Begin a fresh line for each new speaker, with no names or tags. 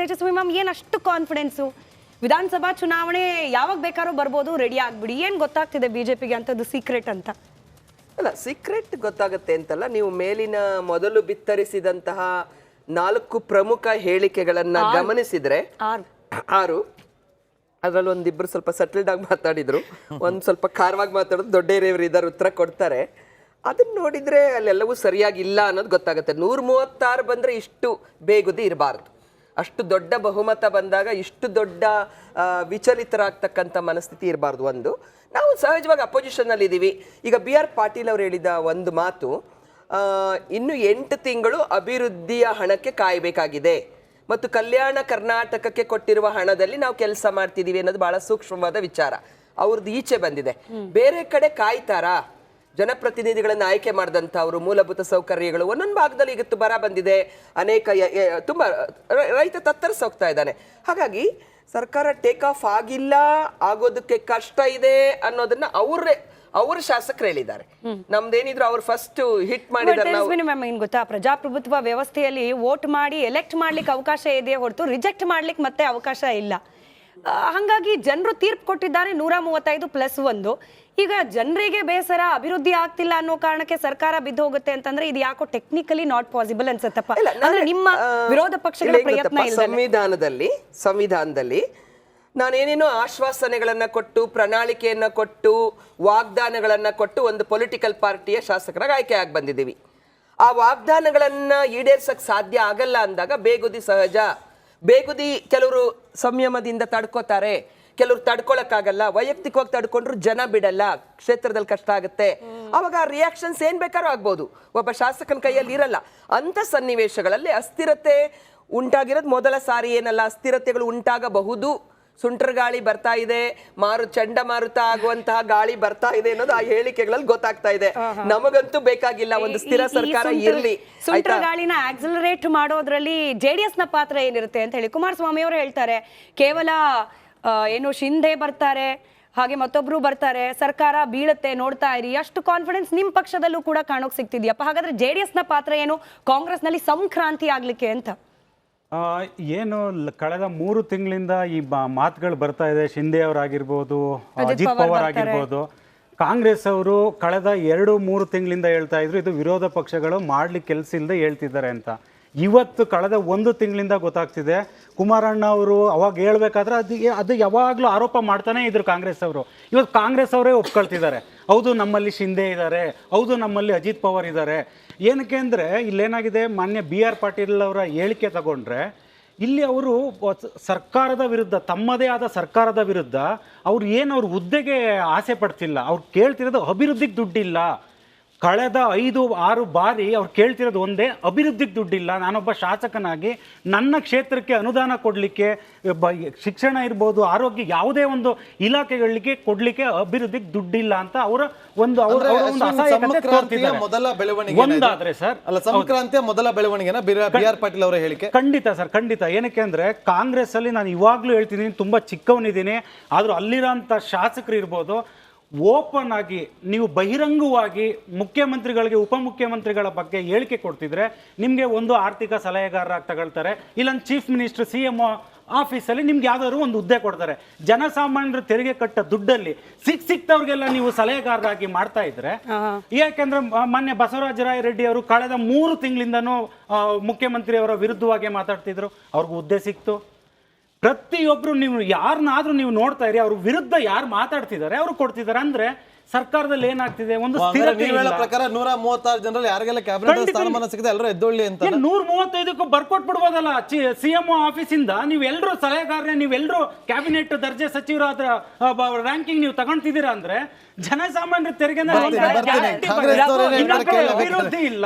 Tejasvi ma'am ಏನ್ ಅಷ್ಟು confidence? ವಿಧಾನಸಭಾ ಚುನಾವಣೆ ಯಾವಾಗ ಬೇಕಾದ್ರೂ ಬರ್ಬೋದು, ರೆಡಿ ಆಗ್ಬಿಡಿ. ಏನ್ ಗೊತ್ತಾಗ್ತಿದೆ ಬಿಜೆಪಿಗೆ ಅಂತದ್ದು ಸೀಕ್ರೆಟ್ ಅಂತ?
ಅಲ್ಲ, ಸೀಕ್ರೆಟ್ ಗೊತ್ತಾಗುತ್ತೆ ಅಂತಲ್ಲ, ನೀವು ಮೇಲಿನ ಮೊದಲು ಬಿತ್ತರಿಸಿದಂತಹ 4 ಪ್ರಮುಖ ಹೇಳಿಕೆಗಳನ್ನ ಗಮನಿಸಿದ್ರೆ 6 ಅದ್ರಲ್ಲಿ ಒಂದಿಬ್ರು ಸ್ವಲ್ಪ ಸೆಟಲ್ಡ್ ಆಗಿ ಮಾತಾಡಿದ್ರು, ಒಂದ್ ಸ್ವಲ್ಪ ಖಾರವಾಗಿ ಮಾತಾಡೋದು ದೊಡ್ಡ ಹಿರಿಯವರು ಇದ್ದಾರೆ, ಉತ್ತರ ಕೊಡ್ತಾರೆ. ಅದನ್ನ ನೋಡಿದ್ರೆ ಅಲ್ಲೆಲ್ಲವೂ ಸರಿಯಾಗಿಲ್ಲ ಅನ್ನೋದು ಗೊತ್ತಾಗುತ್ತೆ. 136 ಬಂದ್ರೆ ಇಷ್ಟು ಬೇಗುದಿ ಇರಬಾರ್ದು. ಅಷ್ಟು ದೊಡ್ಡ ಬಹುಮತ ಬಂದಾಗ ಇಷ್ಟು ದೊಡ್ಡ ವಿಚಲಿತರಾಗ್ತಕ್ಕಂಥ ಮನಸ್ಥಿತಿ ಇರಬಾರ್ದು. ಒಂದು, ನಾವು ಸಹಜವಾಗಿ ಅಪೋಸಿಷನ್ ಅಲ್ಲಿ ಇದ್ದೀವಿ. ಈಗ BR ಪಾಟೀಲ್ ಅವರು ಹೇಳಿದ ಒಂದು ಮಾತು, ಇನ್ನು 8 ತಿಂಗಳು ಅಭಿವೃದ್ಧಿಯ ಹಣಕ್ಕೆ ಕಾಯಬೇಕಾಗಿದೆ ಮತ್ತು ಕಲ್ಯಾಣ ಕರ್ನಾಟಕಕ್ಕೆ ಕೊಟ್ಟಿರುವ ಹಣದಲ್ಲಿ ನಾವು ಕೆಲಸ ಮಾಡ್ತಿದೀವಿ ಅನ್ನೋದು ಬಹಳ ಸೂಕ್ಷ್ಮವಾದ ವಿಚಾರ. ಅವ್ರದ್ದು ಈಚೆ ಬಂದಿದೆ. ಬೇರೆ ಕಡೆ ಕಾಯ್ತಾರಾ? ಜನಪ್ರತಿನಿಧಿಗಳನ್ನು ಆಯ್ಕೆ ಮಾಡಿದಂಥವ್ರು, ಮೂಲಭೂತ ಸೌಕರ್ಯಗಳು ಒಂದೊಂದು ಭಾಗದಲ್ಲಿ ಈಗ ಬರ ಬಂದಿದೆ, ಅನೇಕ ತುಂಬಾ ರೈತ ತತ್ತರಿಸಿ ಹೋಗ್ತಾ ಇದ್ದಾನೆ. ಹಾಗಾಗಿ ಸರ್ಕಾರ ಟೇಕ್ ಆಫ್ ಆಗಿಲ್ಲ, ಆಗೋದಕ್ಕೆ ಕಷ್ಟ ಇದೆ ಅನ್ನೋದನ್ನ ಅವ್ರ ಶಾಸಕರು ಹೇಳಿದ್ದಾರೆ. ನಮ್ದೇನಿದ್ರು ಅವ್ರು ಫಸ್ಟ್ ಹಿಟ್ ಮಾಡಿದ್ದಾರೆ.
ಏನ್ ಗೊತ್ತಾ, ಪ್ರಜಾಪ್ರಭುತ್ವ ವ್ಯವಸ್ಥೆಯಲ್ಲಿ ವೋಟ್ ಮಾಡಿ ಎಲೆಕ್ಟ್ ಮಾಡ್ಲಿಕ್ಕೆ ಅವಕಾಶ ಇದೆ ಹೊರತು ರಿಜೆಕ್ಟ್ ಮಾಡ್ಲಿಕ್ಕೆ ಮತ್ತೆ ಅವಕಾಶ ಇಲ್ಲ. ಹಂಗಾಗಿ ಜನರು ತೀರ್ಪು ಕೊಟ್ಟಿದ್ದಾರೆ 135+1. ಈಗ ಜನರಿಗೆ ಬೇಸರ, ಅಭಿವೃದ್ಧಿ ಆಗ್ತಿಲ್ಲ ಅನ್ನೋ ಕಾರಣಕ್ಕೆ ಸರ್ಕಾರ ಬಿದ್ದು ಹೋಗುತ್ತೆ ಅಂತಂದ್ರೆ ಇದು ಯಾಕೋ ಟೆಕ್ನಿಕಲಿ ನಾಟ್ ಪಾಸಿಬಲ್ ಅನ್ಸತ್ತಪ್ಪ. ಅಂದ್ರೆ ನಿಮ್ಮ ವಿರೋಧ ಪಕ್ಷಗಳ ಪ್ರಯತ್ನ ಇಲ್ಲ.
ಸಂವಿಧಾನದಲ್ಲಿ ನಾನೇನೇನೋ ಆಶ್ವಾಸನೆಗಳನ್ನ ಕೊಟ್ಟು, ಪ್ರಣಾಳಿಕೆಯನ್ನ ಕೊಟ್ಟು, ವಾಗ್ದಾನಗಳನ್ನ ಕೊಟ್ಟು ಒಂದು ಪೊಲಿಟಿಕಲ್ ಪಾರ್ಟಿಯ ಶಾಸಕರಾಗಿ ಆಯ್ಕೆ ಆಗಿ ಬಂದಿದ್ದೀವಿ. ಆ ವಾಗ್ದಾನಗಳನ್ನ ಈಡೇರ್ಸಕ್ ಸಾಧ್ಯ ಆಗಲ್ಲ ಅಂದಾಗ ಬೇಗುದಿ ಸಹಜ. ಬೇಗುದಿ ಕೆಲವರು ಸಂಯಮದಿಂದ ತಡ್ಕೋತಾರೆ, ಕೆಲವರು ತಡ್ಕೊಳಕ್ಕಾಗಲ್ಲ. ವೈಯಕ್ತಿಕವಾಗಿ ತಡ್ಕೊಂಡ್ರು ಜನ ಬಿಡಲ್ಲ, ಕ್ಷೇತ್ರದಲ್ಲಿ ಕಷ್ಟ ಆಗುತ್ತೆ. ಅವಾಗ ರಿಯಾಕ್ಷನ್ಸ್ ಏನ್ ಬೇಕಾದ್ರೂ ಆಗ್ಬೋದು, ಒಬ್ಬ ಶಾಸಕನ ಕೈಯಲ್ಲಿ ಇರಲ್ಲ. ಅಂತ ಸನ್ನಿವೇಶಗಳಲ್ಲಿ ಅಸ್ಥಿರತೆ ಉಂಟಾಗಿರೋದು ಮೊದಲ ಸಾರಿ ಏನಲ್ಲ. ಅಸ್ಥಿರತೆಗಳು ಉಂಟಾಗಬಹುದು. ಸುಂಟರ್ ಗಾಳಿ ಬರ್ತಾ ಇದೆ, ಚಂಡಮಾರುತ ಆಗುವಂತಹ ಗಾಳಿ ಬರ್ತಾ ಇದೆ ಅನ್ನೋದು ಆ ಹೇಳಿಕೆಗಳಲ್ಲಿ ಗೊತ್ತಾಗ್ತಾ ಇದೆ. ನಮಗಂತೂ ಬೇಕಾಗಿಲ್ಲ, ಒಂದು ಸ್ಥಿರ ಸರ್ಕಾರ ಇರಲಿ.
ಸುಂಟರ್ ಗಾಳಿನ ಆಕ್ಸಲರೇಟ್ ಮಾಡೋದ್ರಲ್ಲಿ JDS ನ ಪಾತ್ರ ಏನಿರುತ್ತೆ ಅಂತ ಹೇಳಿ ಕುಮಾರಸ್ವಾಮಿ ಅವರು ಹೇಳ್ತಾರೆ. ಕೇವಲ ಏನು ಶಿಂದೆ ಬರ್ತಾರೆ, ಹಾಗೆ ಮತ್ತೊಬ್ರು ಬರ್ತಾರೆ, ಸರ್ಕಾರ ಬೀಳುತ್ತೆ, ನೋಡ್ತಾ ಇರಿ, ಅಷ್ಟು ಕಾನ್ಫಿಡೆನ್ಸ್ ನಿಮ್ ಪಕ್ಷದಲ್ಲೂ ಕೂಡ ಕಾಣೋಕ್ ಸಿಗ್ತಿದ್ಯಪ್ಪ. ಹಾಗಾದ್ರೆ JDS ನ ಪಾತ್ರ ಏನು ಕಾಂಗ್ರೆಸ್ ನಲ್ಲಿ ಸಂಕ್ರಾಂತಿ ಆಗ್ಲಿಕ್ಕೆ ಅಂತ?
ಏನು ಕಳೆದ 3 ತಿಂಗಳಿಂದ ಈ ಮಾತುಗಳು ಬರ್ತಾ ಇದೆ. ಶಿಂದೆ ಅವರಾಗಿರ್ಬೋದು, ಅಜಿತ್ ಪವಾರ್ ಆಗಿರ್ಬೋದು, ಕಾಂಗ್ರೆಸ್ ಅವರು ಕಳೆದ 2-3 ತಿಂಗಳಿಂದ ಹೇಳ್ತಾ ಇದ್ರು ಇದು ವಿರೋಧ ಪಕ್ಷಗಳು ಮಾಡ್ಲಿಕ್ಕೆ ಕೆಲಸ ಇಲ್ಲದೆ ಹೇಳ್ತಿದ್ದಾರೆ ಅಂತ. ಇವತ್ತು ಕಳೆದ 1 ತಿಂಗಳಿಂದ ಗೊತ್ತಾಗ್ತಿದೆ. ಕುಮಾರಣ್ಣ ಅವರು ಅವಾಗ ಹೇಳ್ಬೇಕಾದ್ರೆ ಅದು ಯಾವಾಗಲೂ ಆರೋಪ ಮಾಡ್ತಾನೆ ಇದ್ರು ಕಾಂಗ್ರೆಸ್ ಅವರು. ಇವತ್ತು ಕಾಂಗ್ರೆಸ್ ಅವರೇ ಒಪ್ಕೊಳ್ತಿದ್ದಾರೆ, ಹೌದು ನಮ್ಮಲ್ಲಿ ಶಿಂದೆ ಇದ್ದಾರೆ, ಹೌದು ನಮ್ಮಲ್ಲಿ ಅಜಿತ್ ಪವಾರ್ ಇದ್ದಾರೆ. ಏನಕ್ಕೆ ಅಂದರೆ ಇಲ್ಲೇನಾಗಿದೆ, ಮಾನ್ಯ BR ಪಾಟೀಲ್ ಅವರ ಹೇಳಿಕೆ ತಗೊಂಡ್ರೆ ಇಲ್ಲಿ ಅವರು ಸರ್ಕಾರದ ವಿರುದ್ಧ, ತಮ್ಮದೇ ಆದ ಸರ್ಕಾರದ ವಿರುದ್ಧ ಅವ್ರು ಅವ್ರ ಹುದ್ದೆಗೆ ಆಸೆ ಪಡ್ತಿಲ್ಲ. ಅವ್ರು ಕೇಳ್ತಿರೋದು ಅಭಿವೃದ್ಧಿಗೆ ದುಡ್ಡಿಲ್ಲ. ಕಳೆದ 5-6 ಬಾರಿ ಅವ್ರು ಕೇಳ್ತಿರೋದು ಒಂದೇ, ಅಭಿವೃದ್ಧಿಗೆ ದುಡ್ಡಿಲ್ಲ. ನಾನೊಬ್ಬ ಶಾಸಕನಾಗಿ ನನ್ನ ಕ್ಷೇತ್ರಕ್ಕೆ ಅನುದಾನ ಕೊಡಲಿಕ್ಕೆ, ಶಿಕ್ಷಣ ಇರ್ಬೋದು, ಆರೋಗ್ಯ, ಯಾವುದೇ ಒಂದು ಇಲಾಖೆಗಳಿಗೆ ಕೊಡ್ಲಿಕ್ಕೆ ಅಭಿವೃದ್ಧಿಗೆ ದುಡ್ಡಿಲ್ಲ ಅಂತ ಅವರ ಒಂದು
ಮೊದಲ ಬೆಳವಣಿಗೆ.
ಒಂದಾದ್ರೆ ಸರ್
ಅಲ್ಲ, ಸಂಕ್ರಾಂತಿಯ ಮೊದಲ ಬೆಳವಣಿಗೆನ BR ಪಾಟೀಲ್ ಅವರು ಹೇಳಿಕೆ.
ಖಂಡಿತ ಸರ್, ಖಂಡಿತ. ಏನಕ್ಕೆ ಅಂದ್ರೆ ಕಾಂಗ್ರೆಸ್ ಅಲ್ಲಿ ನಾನು ಇವಾಗ್ಲೂ ಹೇಳ್ತಿದ್ದೀನಿ, ತುಂಬಾ ಚಿಕ್ಕವನಿದ್ದೀನಿ, ಆದ್ರೂ ಅಲ್ಲಿರೋಂಥ ಶಾಸಕರು ಇರ್ಬೋದು, ಓಪನ್ ಆಗಿ ನೀವು ಬಹಿರಂಗವಾಗಿ ಮುಖ್ಯಮಂತ್ರಿಗಳಿಗೆ, ಉಪಮುಖ್ಯಮಂತ್ರಿಗಳ ಬಗ್ಗೆ ಹೇಳಿಕೆ ಕೊಡ್ತಿದ್ರೆ ನಿಮಗೆ ಒಂದು ಆರ್ಥಿಕ ಸಲಹೆಗಾರರಾಗಿ ತಗೊಳ್ತಾರೆ, ಇಲ್ಲೊಂದು ಚೀಫ್ ಮಿನಿಸ್ಟರ್ CM ಆಫೀಸಲ್ಲಿ ನಿಮ್ಗೆ ಯಾವ್ದಾದ್ರು ಒಂದು ಹುದ್ದೆ ಕೊಡ್ತಾರೆ. ಜನಸಾಮಾನ್ಯರು ತೆರಿಗೆ ಕಟ್ಟ ದುಡ್ಡಲ್ಲಿ ಸಿಕ್ತವ್ರಿಗೆಲ್ಲ ನೀವು ಸಲಹೆಗಾರರಾಗಿ ಮಾಡ್ತಾ ಇದ್ರೆ, ಯಾಕೆಂದ್ರೆ ಮಾನ್ಯ ಬಸವರಾಜ ರಾಯರೆಡ್ಡಿ ಅವರು ಕಳೆದ 3 ತಿಂಗಳಿಂದನೂ ಮುಖ್ಯಮಂತ್ರಿಯವರ ವಿರುದ್ಧವಾಗಿ ಮಾತಾಡ್ತಿದ್ರು, ಅವ್ರಿಗೆ ಹುದ್ದೆ ಸಿಕ್ತು. ಪ್ರತಿಯೊಬ್ರು ನೀವು ಯಾರನ್ನಾದ್ರೂ ನೀವು ನೋಡ್ತಾ ಇರಿ, ಅವ್ರ ವಿರುದ್ಧ ಯಾರು ಮಾತಾಡ್ತಿದ್ದಾರೆ ಅವ್ರು ಕೊಡ್ತಿದ್ದಾರೆ. ಅಂದ್ರೆ ಸರ್ಕಾರದಲ್ಲಿ ಏನಾಗ್ತಿದೆ, ಒಂದು
ಪ್ರಕಾರ 136 ಜನರಲ್ಲಿ ಯಾರಿಗೆಲ್ಲ ಕ್ಯಾಬಿನೆಟ್ ಸ್ಥಾನಮಾನ ಸಿಗುತ್ತೆ ಎಲ್ಲರೂ ಎದ್ದೊಳ್ಳಿ ಅಂತ
135ಕ್ಕೂ ಬರ್ಕೊಟ್ಬಿಡ್ಬೋದಲ್ಲ. CM ಆಫೀಸ್ ಇಂದ ನೀವೆಲ್ಲರೂ ಸಲಹೆಗಾರರೇ, ನೀವೆಲ್ಲರೂ ಕ್ಯಾಬಿನೆಟ್ ದರ್ಜೆ ಸಚಿವರಾದ್ರ ರ್ಯಾಂಕಿಂಗ್ ನೀವು ತಗೊಂತಿದ್ದೀರಾ ಅಂದ್ರೆ ಜನಸಾಮಾನ್ಯರ ತೆರಿಗೆ ಅಭಿವೃದ್ಧಿ ಇಲ್ಲ.